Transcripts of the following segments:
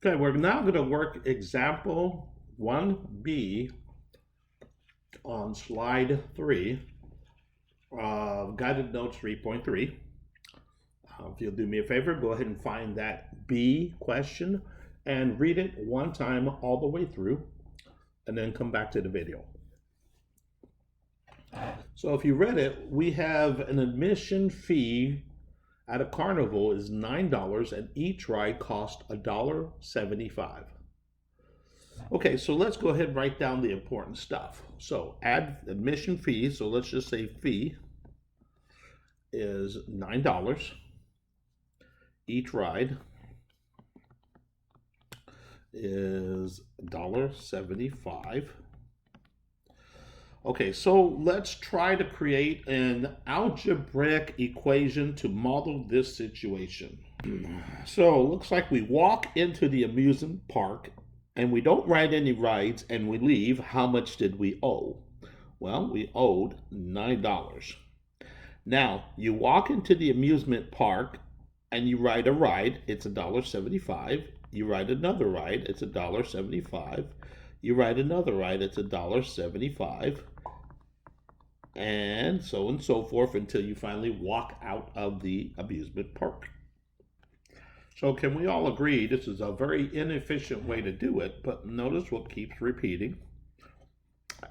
Okay, we're now going to work example 1B on slide 3, guided notes 3.3. If you'll do me a favor, go ahead and find that B question and read it one time all the way through, and then come back to the video. So if you read it, we have an admission fee at a carnival is $9 and each ride costs $1.75. Okay, so let's go ahead and write down the important stuff. So add admission fee, so let's just say fee is $9. Each ride is $1.75. Okay, so let's try to create an algebraic equation to model this situation. So it looks like we walk into the amusement park and we don't ride any rides and we leave. How much did we owe? Well, we owed $9. Now, you walk into the amusement park and you ride a ride, it's $1.75. You ride another ride, it's $1.75. You ride another ride, it's $1.75. And so forth until you finally walk out of the amusement park. So can we all agree this is a very inefficient way to do it, but notice what keeps repeating.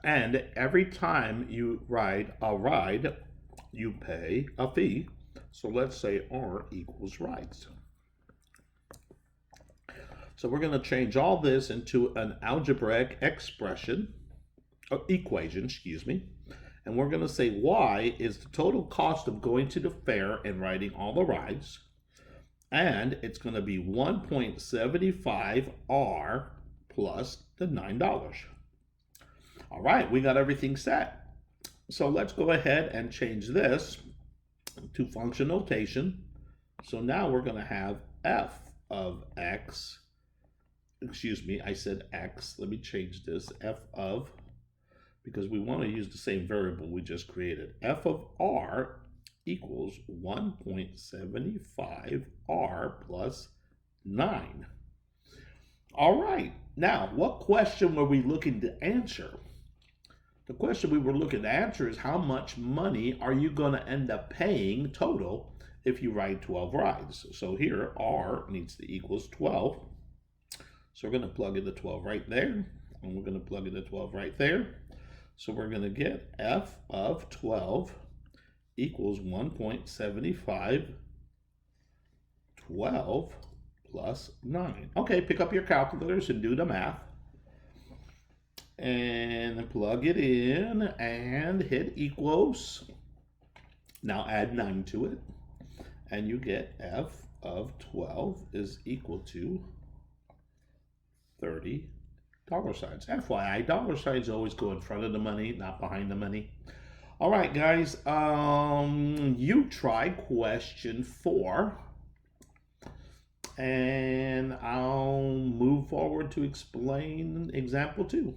And every time you ride a ride, you pay a fee. So let's say R equals rides. So we're going to change all this into an algebraic equation, and we're going to say Y is the total cost of going to the fair and riding all the rides, and it's going to be 1.75 R plus the $9. All right, we got everything set. So let's go ahead and change this to function notation. So now we're going to have f of x, excuse me, I said x, let me change this, f of, because we want to use the same variable we just created, f of r equals 1.75 r plus 9. All right, now what question were we looking to answer? The question we were looking to answer is how much money are you going to end up paying total if you ride 12 rides? So here r needs to equals 12. So we're going to plug in the 12 right there, and we're going to plug in the 12 right there. So we're going to get f of 12 equals 1.75 12 plus 9. Okay, pick up your calculators and do the math. And plug it in and hit equals. Now add 9 to it. And you get f of 12 is equal to 30 dollar signs. FYI, dollar signs always go in front of the money, not behind the money. All right, guys, you try question 4, and I'll move forward to explain example 2.